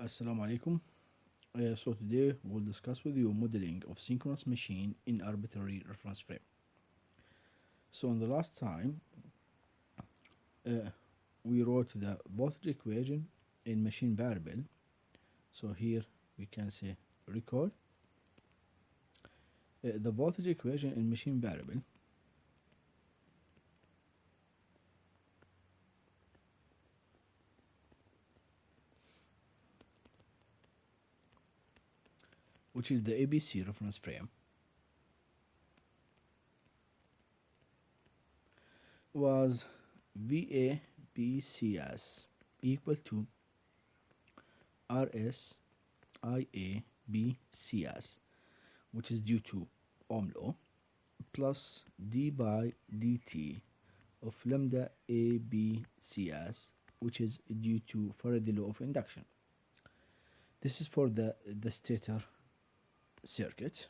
Assalamu alaikum. So today we'll discuss with you modeling of synchronous machine in arbitrary reference frame. So in the last time uh, we wrote the voltage equation in machine variable. So here we can say recall the voltage equation in machine variable which is the ABC reference frame was VABCS equal to RSIABCS, which is due to Ohm law, plus d by dt of lambda ABCS, which is due to Faraday law of induction. This is for the stator circuit.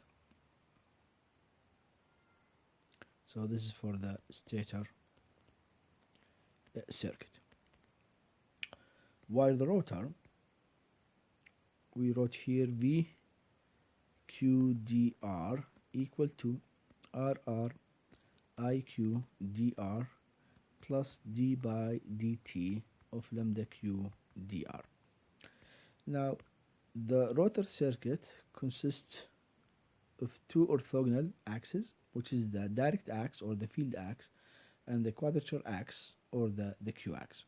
So this is for the stator circuit. While the rotor, we wrote here VQDR equal to RR IQDR plus d by dt of lambda QDR. Now, the rotor circuit consists of two orthogonal axes, which is the direct axe or the field axe, and the quadrature axe or the Q axe.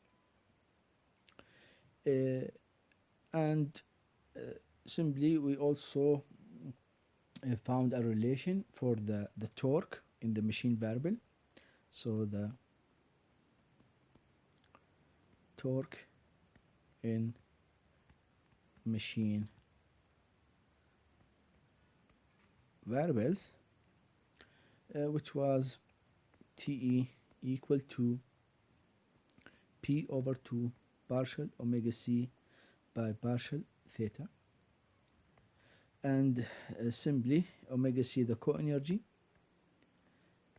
And simply we also found a relation for the torque in the machine variable. So the torque in machine variables, which was TE equal to P over 2 partial omega C by partial theta, and simply omega C, the co-energy,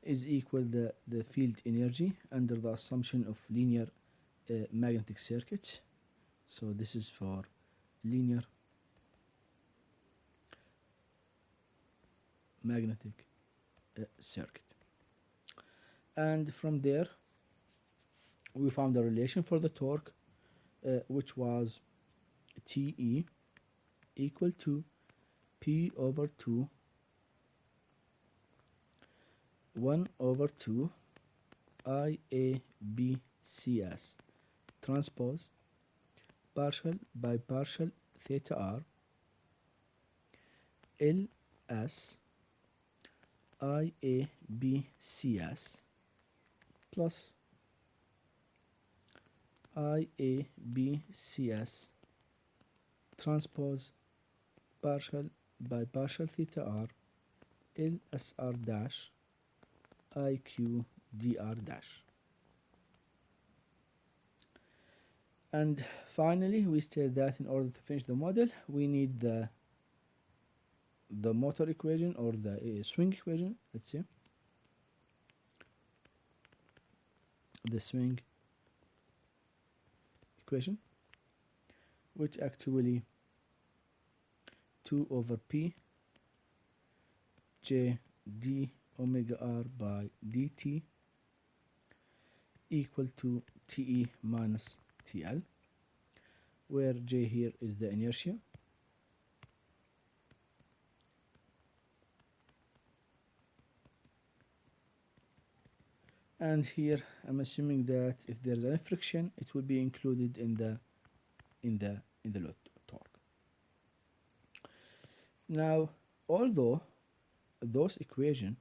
is equal the field energy under the assumption of linear magnetic circuit. So this is for linear magnetic circuit. And from there we found a relation for the torque, which was TE equal to P over 2 1 over 2 IABCS transpose partial by partial theta R LS IABCS plus IABCS transpose partial by partial theta R LSR dash IQDR dash. And finally we state that in order to finish the model we need the motor equation or the swing equation, let's say the swing equation, which actually 2 over P J d omega R by dt equal to TE minus TL, where J here is the inertia and here I'm assuming that if there's any friction it will be included in the load torque. Now, although those equations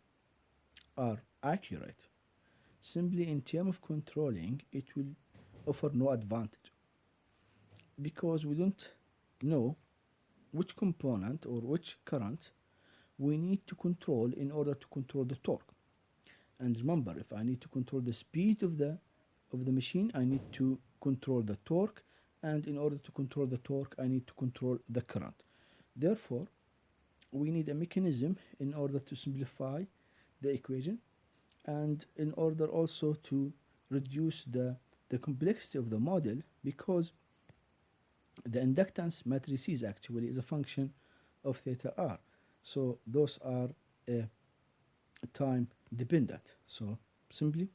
are accurate, simply in terms of controlling it will offer no advantage because we don't know which component or which current we need to control in order to control the torque. And remember, if I need to control the speed of the machine, I need to control the torque, and in order to control the torque I need to control the current. Therefore we need a mechanism in order to simplify the equation and in order also to reduce the complexity of the model, because The inductance matrices actually is a function of theta r. So those are time dependent. So simply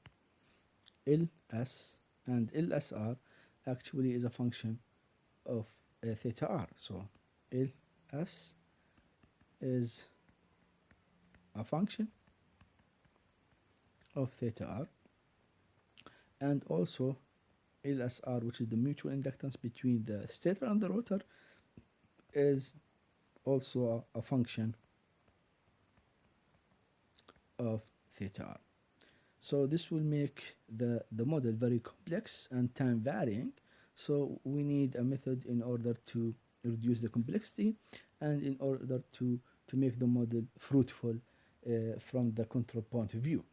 Ls and Lsr actually is a function of theta r. So Ls is a function of theta r, and also Lsr, which is the mutual inductance between the stator and the rotor, is also a function of theta r. So this will make the model very complex and time varying. So we need a method in order to reduce the complexity and in order to make the model fruitful from the control point of view.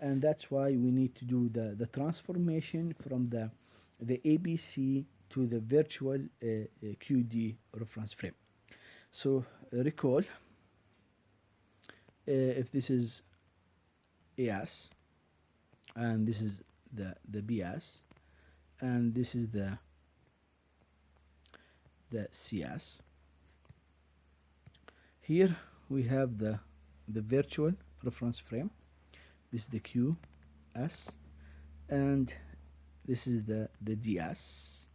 And that's why we need to do the transformation from the ABC to the virtual QD reference frame. So recall, if this is AS and this is the BS and this is the CS, here we have the virtual reference frame. This is the QS and this is the DS,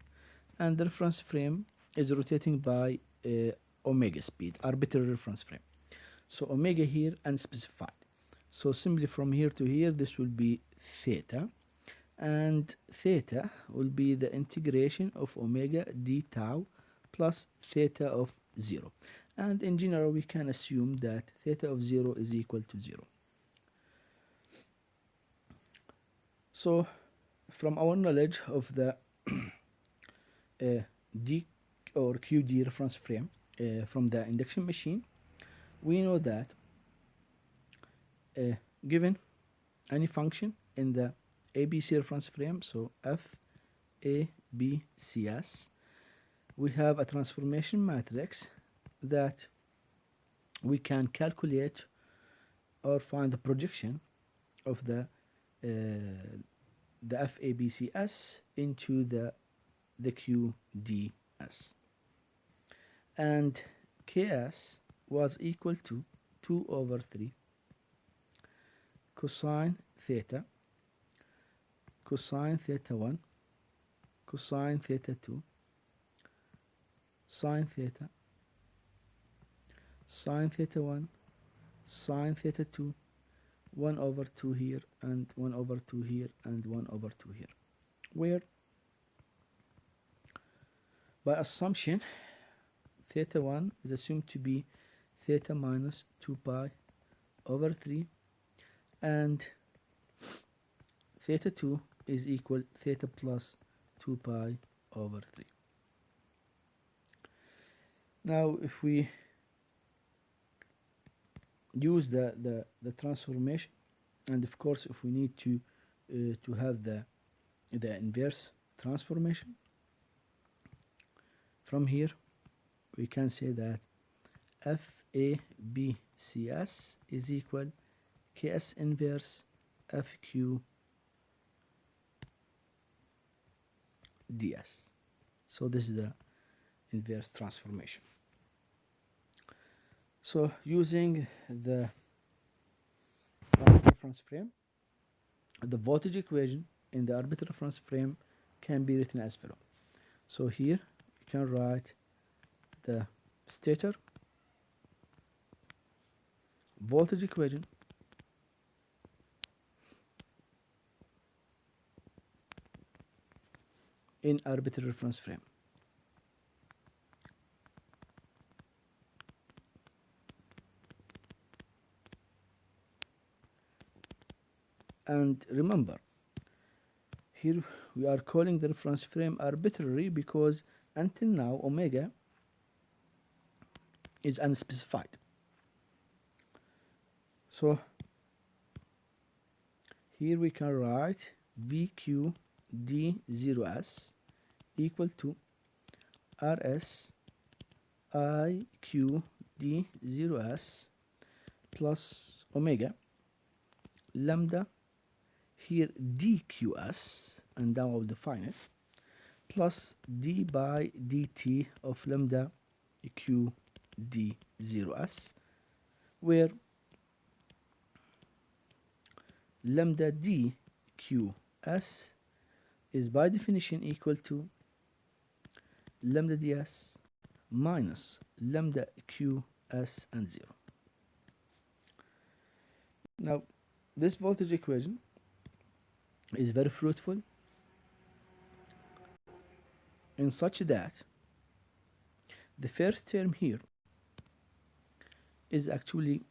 and the reference frame is rotating by omega speed, arbitrary reference frame. So omega here unspecified. So simply from here to here, this will be theta, and theta will be the integration of omega d tau plus theta of 0. And in general, we can assume that theta of 0 is equal to 0. So from our knowledge of the D or QD reference frame from the induction machine, we know that given any function in the ABC reference frame, so f a b c s, we have a transformation matrix that we can calculate or find the projection of the FABCS into the QDS, and KS was equal to 2 over 3 cosine theta 1 cosine theta 2 sine theta 1 sine theta 2, 1 over 2 here and 1 over 2 here and 1 over 2 here, where by assumption theta 1 is assumed to be theta minus 2 pi over 3, and theta 2 is equal theta plus 2 pi over 3. Now if we use the transformation, and of course if we need to have the inverse transformation, from here we can say that FABCS is equal KS inverse FQ DS. So this is the inverse transformation. So using the reference frame, the voltage equation in the arbitrary reference frame can be written as follows. So here you can write the stator voltage equation in arbitrary reference frame. And remember, here we are calling the reference frame arbitrary because until now omega is unspecified. So here we can write VQ D0S equal to RS IQ D0S plus omega lambda here dqs, and now I'll define it, plus d by dt of lambda q d 0s, where lambda d q s is by definition equal to lambda ds minus lambda q s and 0. Now, this voltage equation is very fruitful in such that the first term here is actually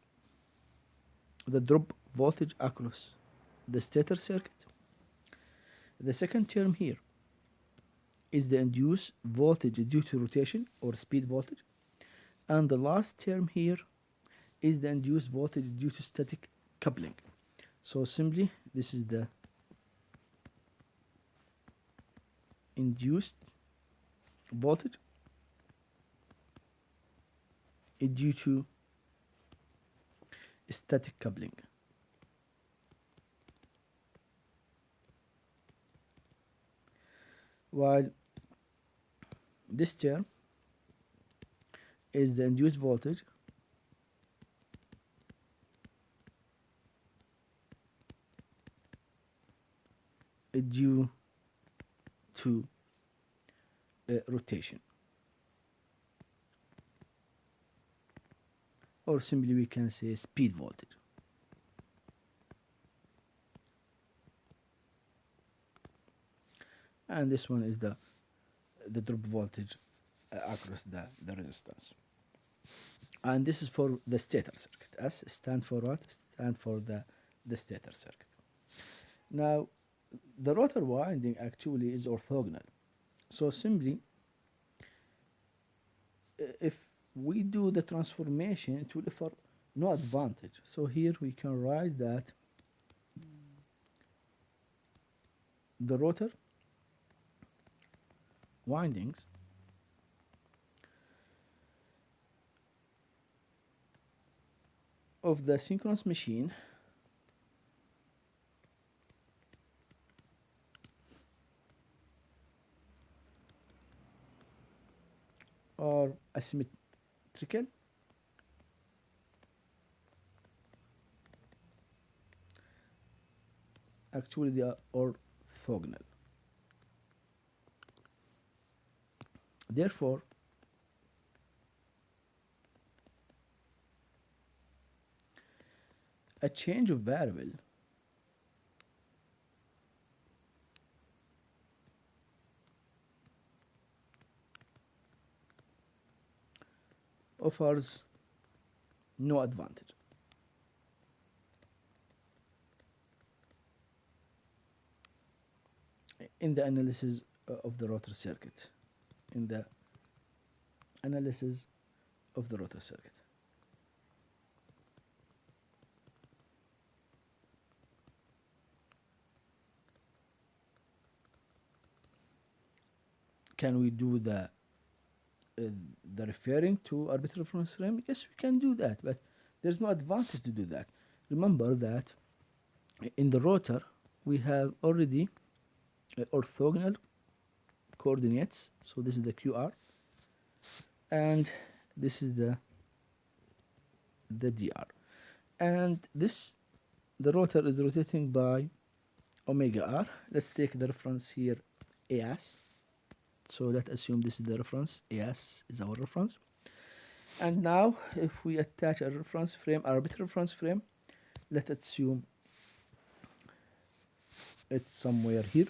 the drop voltage across the stator circuit. The second term here is the induced voltage due to rotation or speed voltage. And the last term here is the induced voltage due to static coupling. So simply, this is the induced voltage due to static coupling. While this term is the induced voltage due to rotation, or simply we can say speed voltage. And this one is the drop voltage across the resistance. And this is for the stator circuit. S stand for what? Stand for the stator circuit. Now, the rotor winding actually is orthogonal. So simply, if we do the transformation, it will offer no advantage. So here we can write that the rotor windings of the synchronous machine are asymmetrical actually they are orthogonal. Therefore, a change of variable offers no advantage. In the analysis of the rotor circuit. In the analysis of the rotor circuit. Can we do the referring to arbitrary reference frame? Yes, we can do that, but there's no advantage to do that. Remember that in the rotor we have already orthogonal coordinates. So this is the QR, and this is the DR, and this the rotor is rotating by omega r. Let's take the reference here AS. So let's assume this is the reference. AS is our reference. And now if we attach a reference frame, arbitrary reference frame, let's assume it's somewhere here.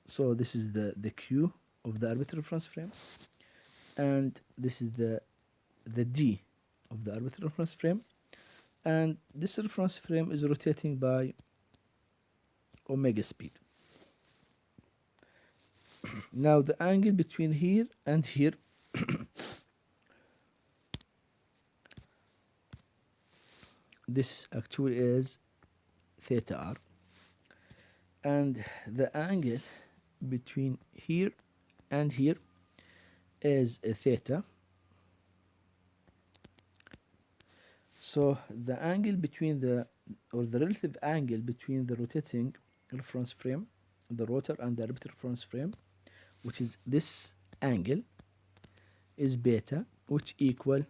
So this is the Q of the arbitrary reference frame, and this is the D of the arbitrary reference frame, and this reference frame is rotating by omega speed. Now the angle between here and here this actually is theta r, and the angle between here and here is a theta. So the angle between the relative angle between the rotating reference frame, the rotor and the arbitrary reference frame, which is this angle, is beta, which equal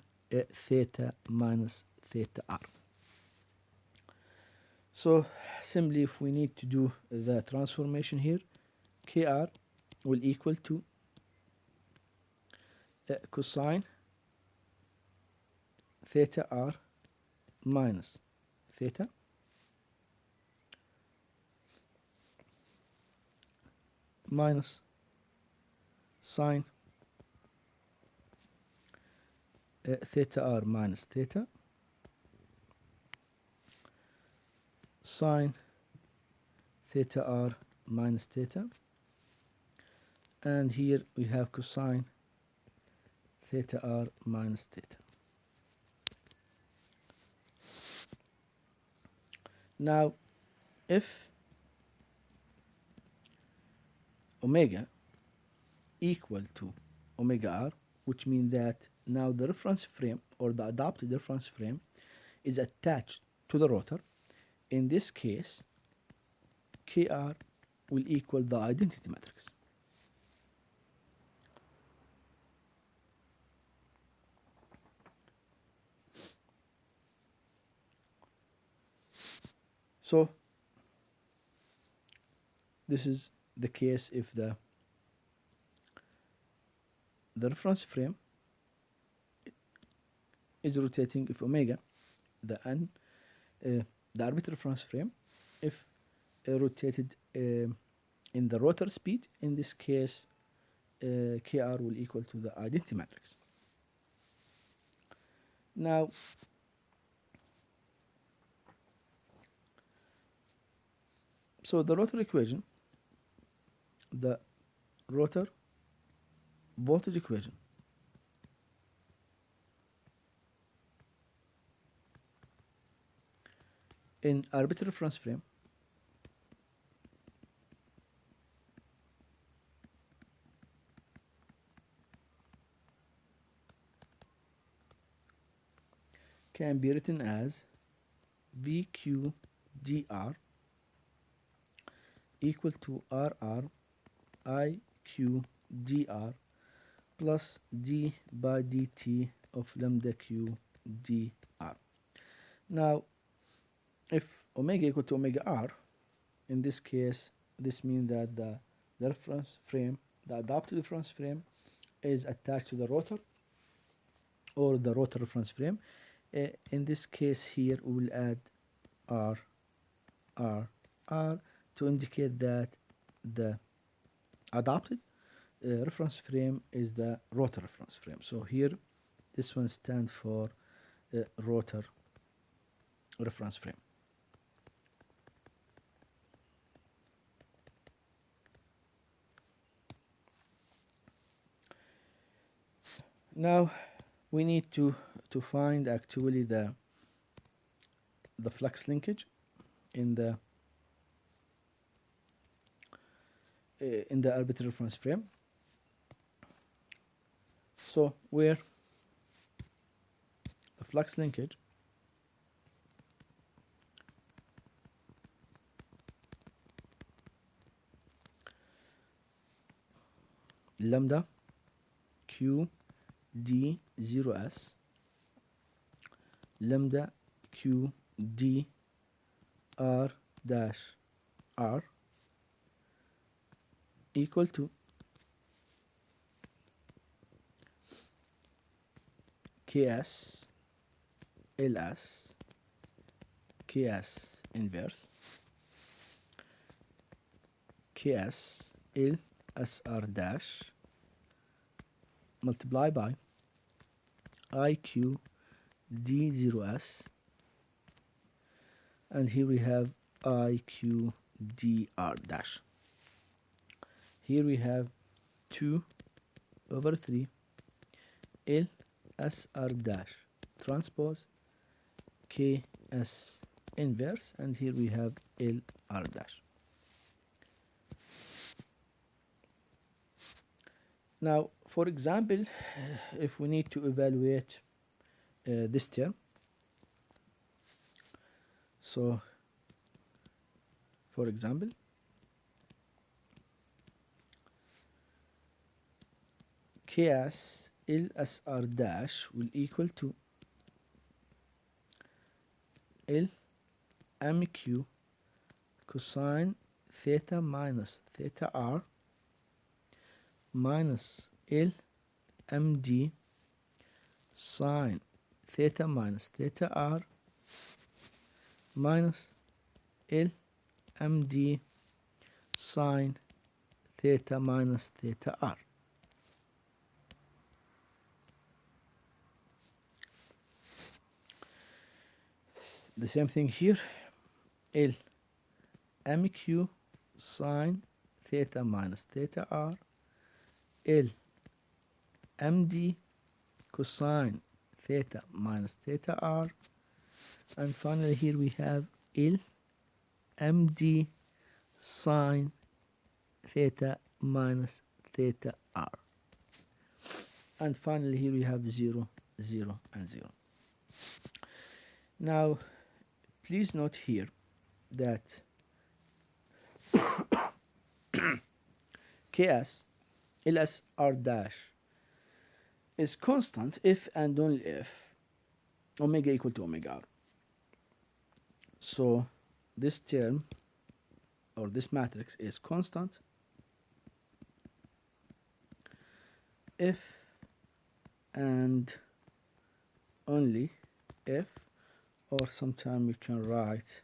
theta minus theta r. So simply, if we need to do the transformation here, kr will equal to cosine theta r minus theta minus sine theta r minus theta sine theta r minus theta, and here we have cosine theta r minus theta. Now, if omega equal to omega r, which means that now the reference frame or the adapted reference frame is attached to the rotor, in this case kr will equal the identity matrix. So this is the case if the reference frame is rotating, if omega, the arbitrary reference frame, if rotated in the rotor speed, in this case kr will equal to the identity matrix. Now, so the rotor equation, the rotor voltage equation, in arbitrary reference frame can be written as VQDR equal to RR IQDR plus d by dt of lambda q dr. Now, if omega equal to omega r, in this case, this means that the reference frame, the adapted reference frame, is attached to the rotor or the rotor reference frame. In this case here, we will add r, r, r to indicate that the adapted reference frame is the rotor reference frame. So here, this one stands for rotor reference frame. Now we need to find actually the flux linkage in the arbitrary reference frame. So where the flux linkage lambda q d 0s lambda q d r dash r equal to ks ls ks inverse ks l sr dash multiply by iq d0s, and here we have iq dr dash. Here we have 2 over 3 L SR dash transpose KS inverse, and here we have LR dash. Now, for example, if we need to evaluate this term, so for example, Ks LSR dash will equal to L MQ cosine theta minus theta R minus L MD sine theta minus theta R minus L MD sine theta minus theta R. The same thing here. L MQ sine theta minus theta R, L MD cosine theta minus theta R, and finally here we have L MD sine theta minus theta R, and finally here we have 0, 0, and 0. Now please note here that Ks LSR dash is constant if and only if omega equal to omega R. So this term or this matrix is constant if and only if, or sometime you can write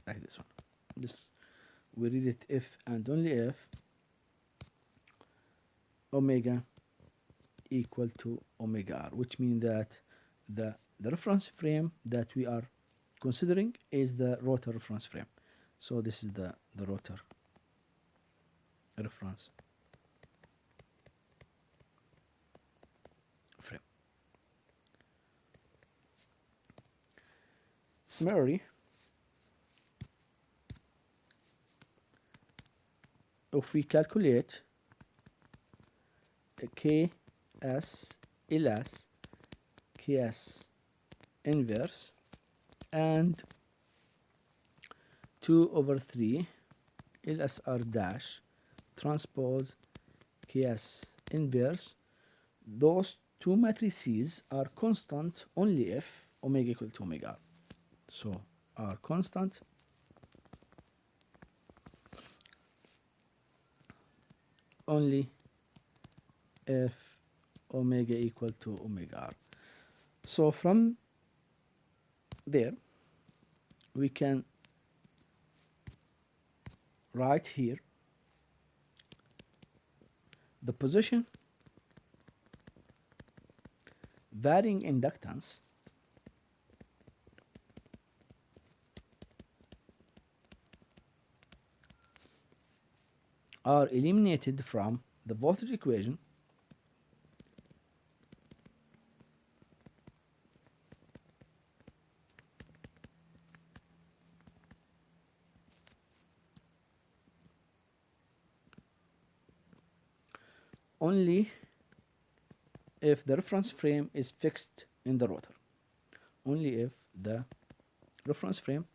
like this one. We read it if and only if omega equal to omega R, which means that the reference frame that we are considering is the rotor reference frame. So this is the rotor reference frame. Similarly, if we calculate Ks LS Ks inverse and 2/3 LSR dash transpose Ks inverse, those two matrices are constant only if omega equal to omega R. So are constant only if omega equal to omega R. So from there we can write here the position, varying inductance, are eliminated from the voltage equation only if the reference frame is fixed in the rotor. Only if the reference frame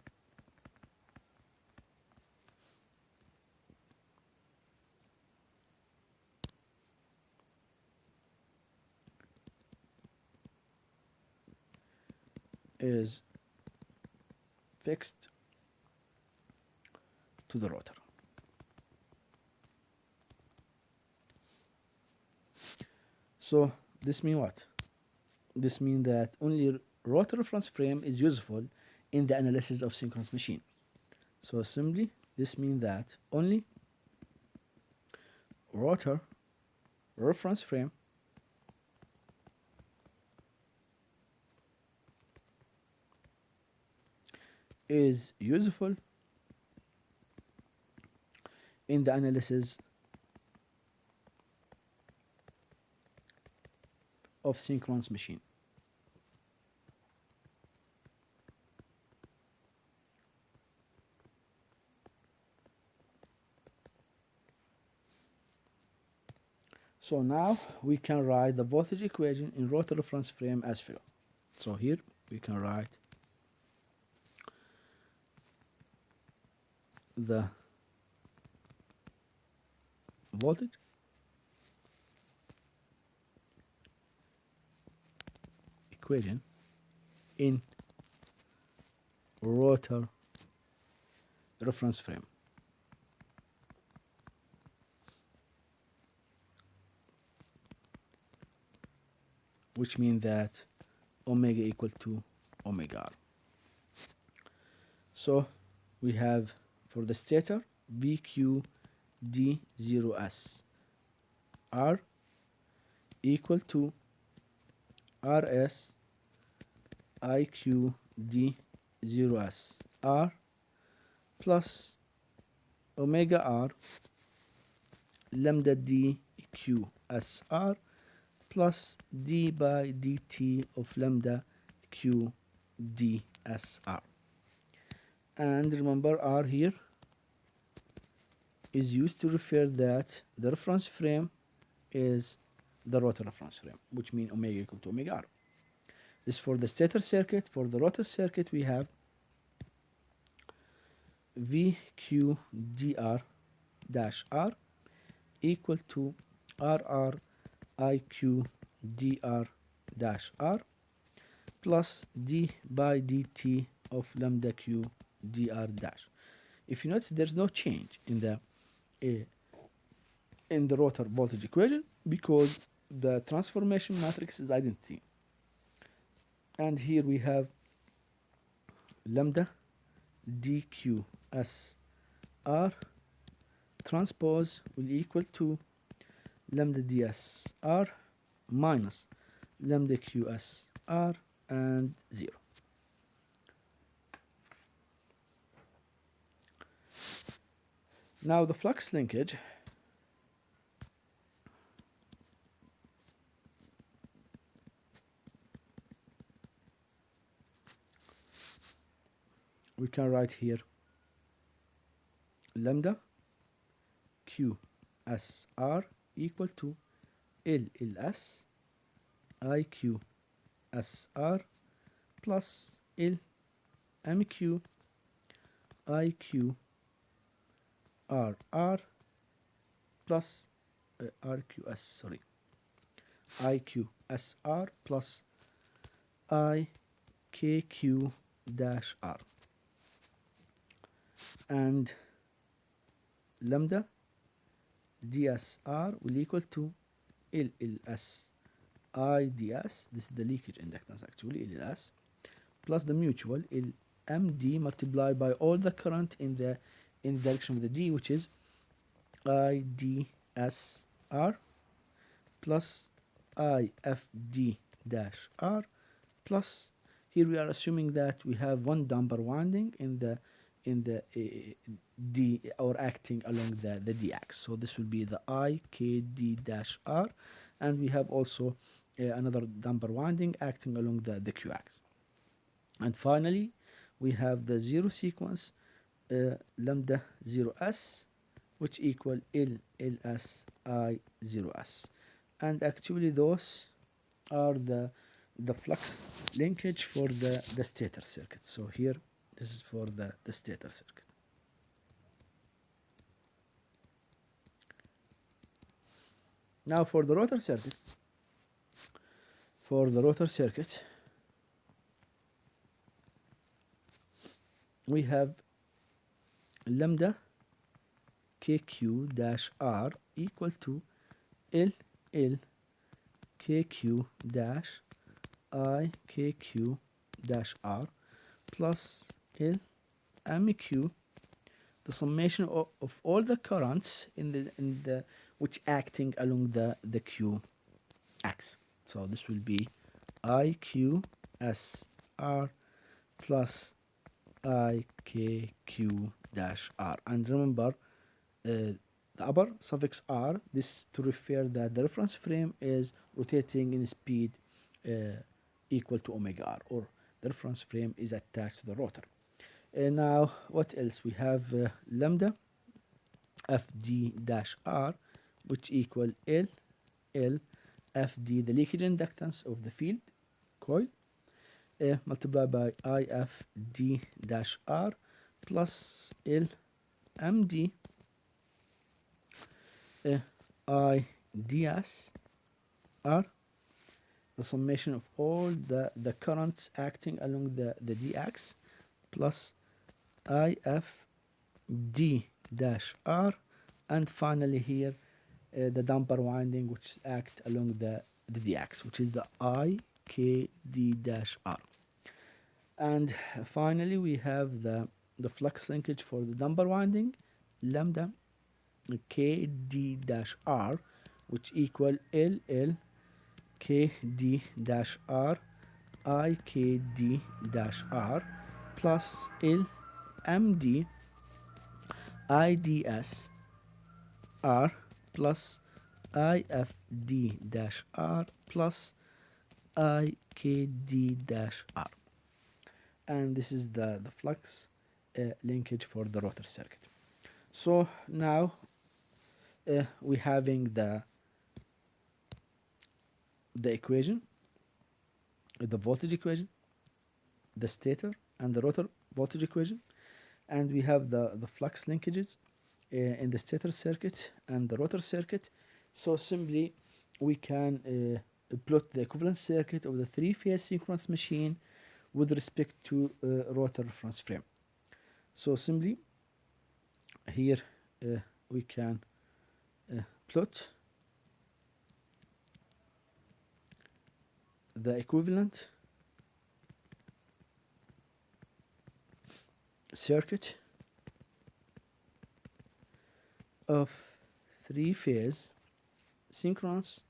is fixed to the rotor. So this means what? This means that only rotor reference frame is useful in the analysis of synchronous machine. So simply this means that only rotor reference frame is useful in the analysis of synchronous machine. So now we can write the voltage equation in rotor reference frame as follows. So here we can write the voltage equation in rotor reference frame. Which means that omega equal to omega r. So we have for the stator VQ D0S R equal to RS IQ D0S R plus omega R lambda DQSR plus d by dt of lambda q dsr. And remember, r here is used to refer that the reference frame is the rotor reference frame, which means omega equal to omega r. This for the stator circuit. For the rotor circuit, we have VQDR dash R equal to RR IQ dr dash r plus d by dt of lambda q dr dash. If you notice, there's no change in the rotor voltage equation because the transformation matrix is identity. And here we have lambda dqs r transpose will equal to lambda ds r minus lambda qs r and 0. Now the flux linkage we can write here lambda q s r equal to LLS IQ SR plus LMQ IQ RR plus RQS, sorry, IQ SR plus IKQ dash R. And lambda DSR will equal to LLS IDS, this is the leakage inductance actually, LLS, plus the mutual LMD multiplied by all the current in the direction of the D, which is IDSR plus IFD dash R plus, here we are assuming that we have one damper winding in the D, or acting along the D axis. So this will be the IKD dash R, and we have also another damper winding acting along the Q axis. And finally, we have the zero sequence lambda 0s, which equal LLS I 0s. And actually those are the flux linkage for the stator circuit. So here, this is for the stator circuit. Now for the rotor circuit, we have lambda kq dash r equal to LL kq dash I kq dash r plus L MQ, the summation of all the currents in the which acting along the Q axis. So this will be IQ SR plus IKQ dash R. And remember, the upper suffix R, this to refer that the reference frame is rotating in speed equal to omega R, or the reference frame is attached to the rotor. Now, what else? We have lambda FD dash R, which equal L FD, the leakage inductance of the field coil, multiplied by IFD dash R plus L MD IDS R the summation of all the currents acting along the dx plus if d dash r, and finally here the damper winding which act along the dx, which is the ikd dash r. And finally we have the flux linkage for the damper winding, lambda kd dash r, which equal ll kd dash r ikd dash r plus l md ids r plus ifd dash r plus ikd dash r. And this is the flux linkage for the rotor circuit. So now we having the equation, the voltage equation, the stator and the rotor voltage equation, and we have the flux linkages in the stator circuit and the rotor circuit. So simply we can plot the equivalent circuit of the three-phase synchronous machine with respect to rotor reference frame. So simply here we can plot the equivalent circuit of three-phase synchronous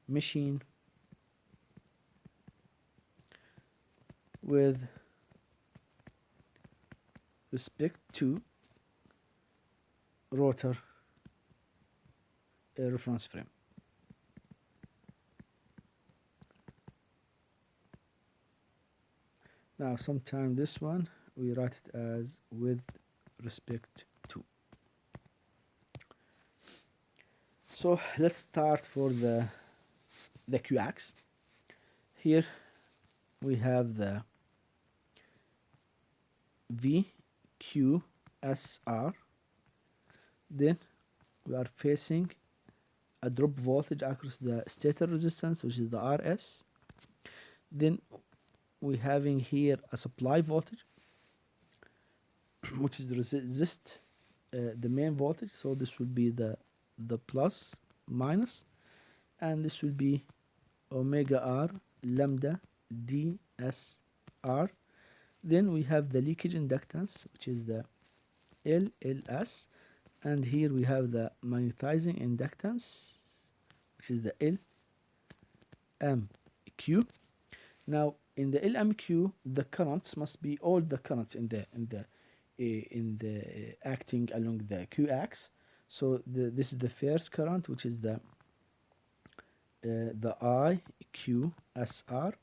machine with respect to rotor reference frame. Now sometime this one we write it as with respect to. So let's start for the Q-ax. Here we have the VQSR. Then we are facing a drop voltage across the stator resistance, which is the RS. Then we having here a supply voltage which is resist the main voltage, so this will be the plus minus, and this will be omega r lambda dsr. Then we have the leakage inductance, which is the LLS, and here we have the magnetizing inductance, which is the LMQ. Now in the LMQ, the currents must be all the currents in the acting along the Q-ax. So this is the first current, which is the IQSR,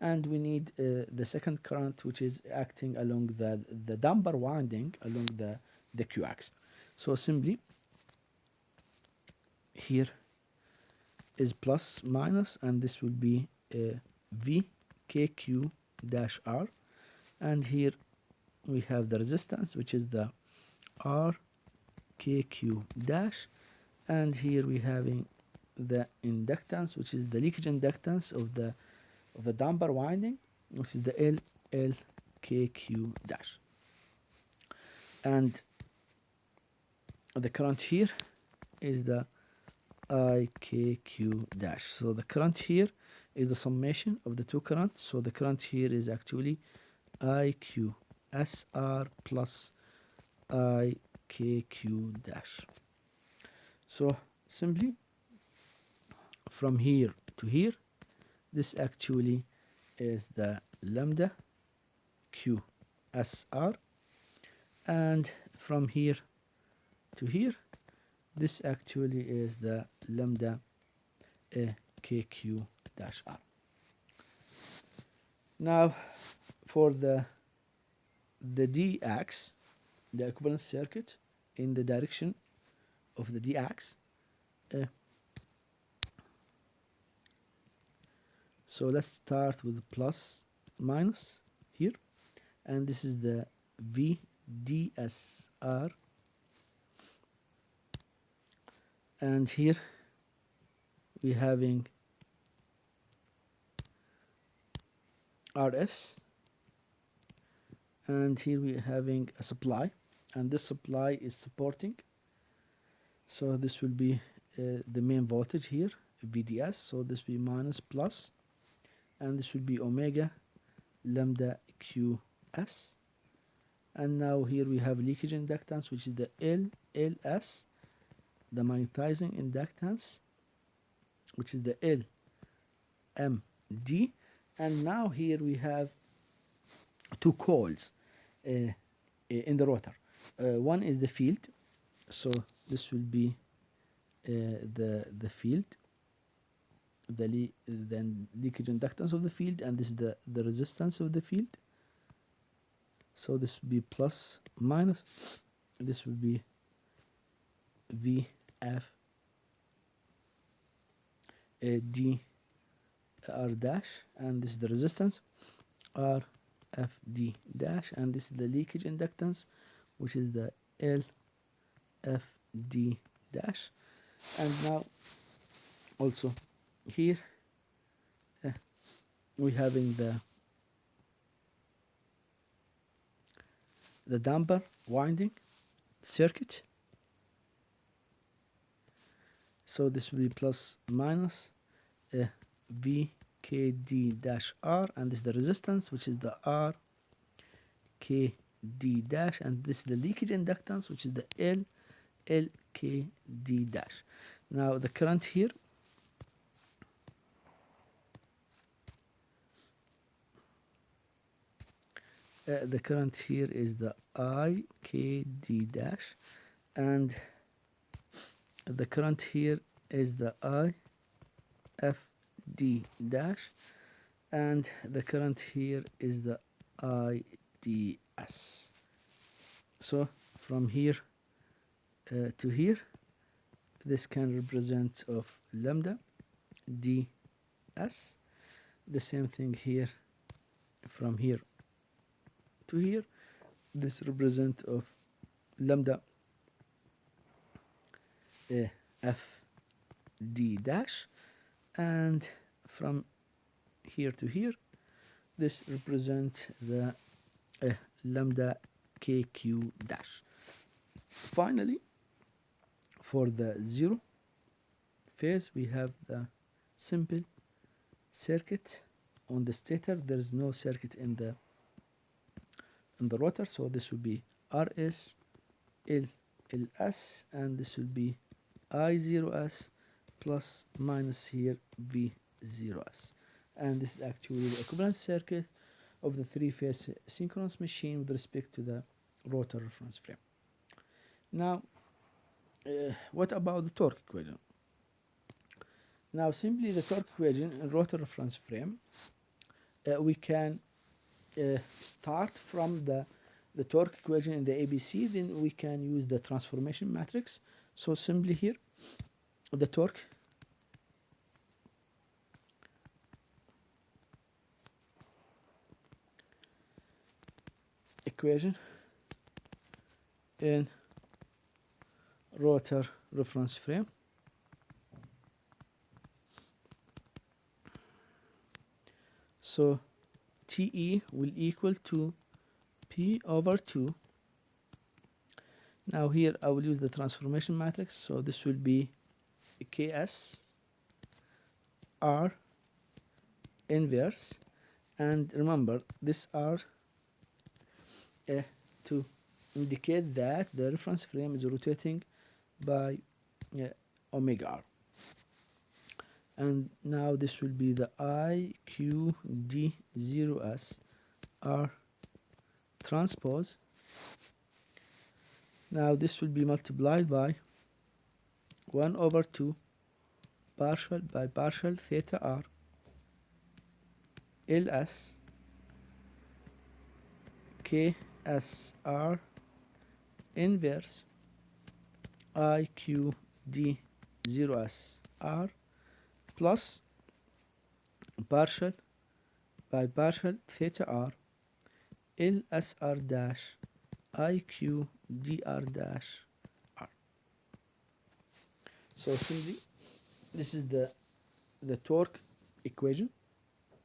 and we need the second current, which is acting along the damper winding along the Q-ax. So simply here is plus minus, and this will be VKQ dash R, and here we have the resistance, which is the RKQ dash, and here we having the inductance, which is the leakage inductance of the damper winding, which is the LLKQ dash, and the current here is the IKQ dash. So the current here is the summation of the two currents. So the current here is actually IQSR plus IKQ dash. So simply from here to here, this actually is the lambda QSR, and from here to here, this actually is the lambda KQ dash R. Now for the D-ax, the equivalent circuit in the direction of the D-ax. So let's start with plus minus here, and this is the VDSR, and here we having Rs, and here we are having a supply, and this supply is supporting, so this will be the main voltage here, VDS, so this will be minus plus, and this will be omega lambda QS. And now here we have leakage inductance, which is the LS, the magnetizing inductance, which is the LMD. And now here we have two coils in the rotor. One is the field, so this will be the field, the leakage inductance of the field, and this is the resistance of the field. So this will be plus minus, and this will be VF D R dash, and this is the resistance RFD dash, and this is the leakage inductance, which is the LFD dash. And now also here we having the damper winding circuit, so this will be plus minus VKD dash R, and this is the resistance, which is the RKD dash, and this is the leakage inductance, which is the LKD dash. Now the current here, the current here is the IKD dash, and the current here is the IFD dash, and the current here is the IDS. So from here to here, this can represent of lambda ds. The same thing here from here to here, this represent of lambda fd dash, and from here to here, this represents the lambda kq dash. Finally, for the zero phase, we have the simple circuit on the stator. There is no circuit in the rotor, so this will be RS LS, and this will be I0S plus minus here V0S, and this is actually the equivalent circuit of the three-phase synchronous machine with respect to the rotor reference frame. Now what about the torque equation? Now simply the torque equation in rotor reference frame, we can start from the torque equation in the ABC, then we can use the transformation matrix. So simply here, the torque equation in rotor reference frame. So TE will equal to P over 2. Now here I will use the transformation matrix, so this will be KS R inverse, and remember this R to indicate that the reference frame is rotating by omega R. And now this will be the IQD0S R transpose. Now this will be multiplied by 1 over 2 partial by partial theta R LS KSR inverse IQD0S R plus partial by partial theta R LSR dash IQDR dash R. So simply this is the torque equation.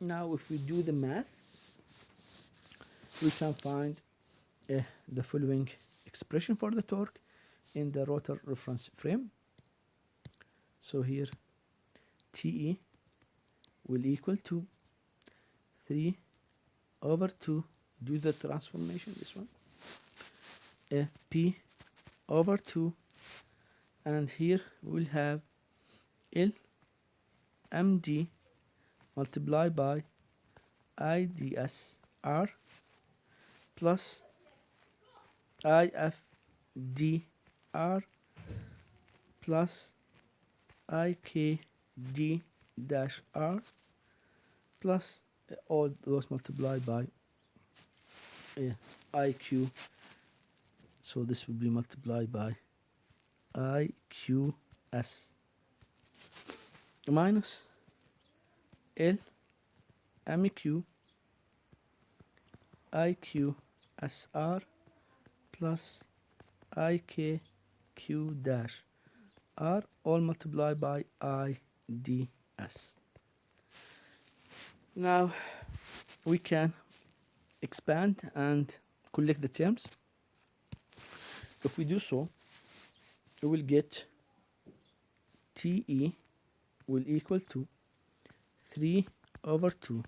Now if we do the math, we can find the following expression for the torque in the rotor reference frame. So here TE will equal to 3/2, do the transformation, this one, P/2, and here we'll have LMD multiplied by IDSR plus IFDR plus IKD dash R plus all those multiplied by IQ. So this will be multiplied by IQS minus LMQ IQSR plus IKQ dash R, all multiplied by IDS. Now we can expand and collect the terms. If we do so, we will get TE will equal to 3/2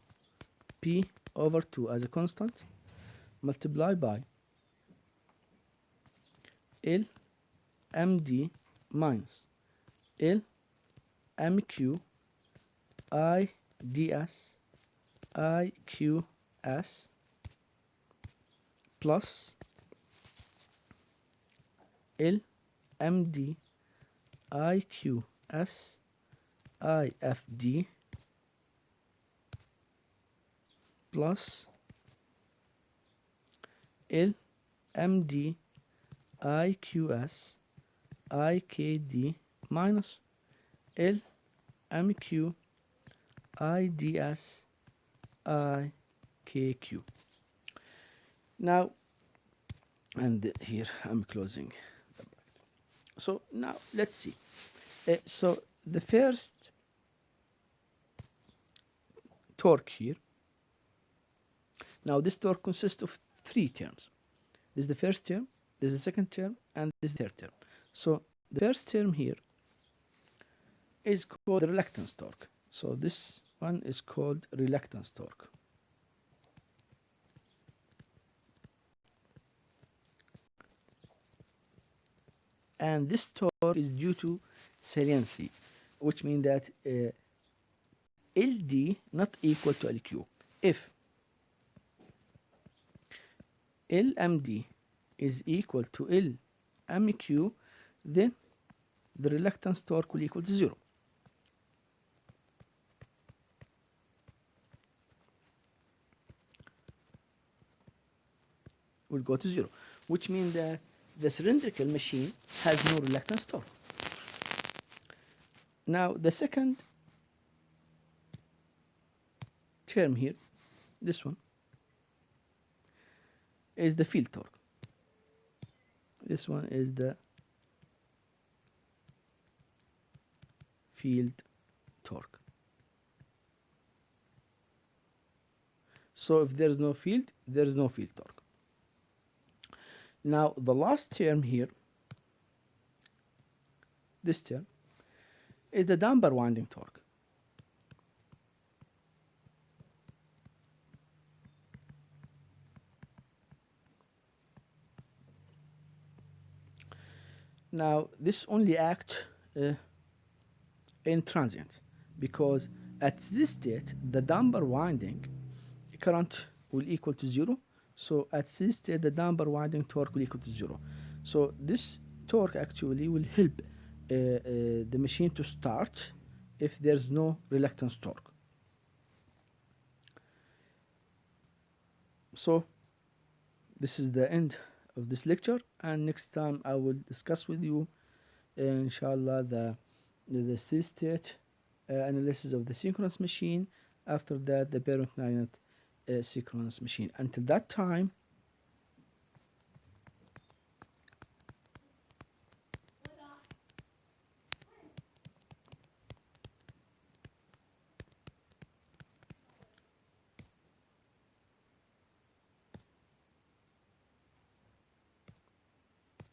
P/2 as a constant multiplied by LMD minus LMQ IDS IQS plus LMD IQS IFD plus LMD IQS IKD minus LMQ IDS IKQ. Now, and here I'm closing the bracket. So now let's see. So the first torque here. Now this torque consists of three terms. This is the first term, this is the second term, and this is the third term. So the first term here is called the reluctance torque. So this one is called reluctance torque. And this torque is due to saliency, which means that LD not equal to LQ. If LMD is equal to LMQ, then the reluctance torque will equal to 0. Will go to 0, which means that the cylindrical machine has no reluctance torque. Now the second term here, this one, is the field torque. This one is the field torque. So if there is no field, there is no field torque. Now the last term here, this term, is the damper winding torque. Now this only acts in transient, because at this state the damper winding current will equal to 0. So at this state the damper winding torque will equal to 0. So this torque actually will help the machine to start if there's no reluctance torque. So this is the end of this lecture, and next time I will discuss with you inshallah the steady state analysis of the synchronous machine. After that, the parent magnet synchronous machine. Until that time,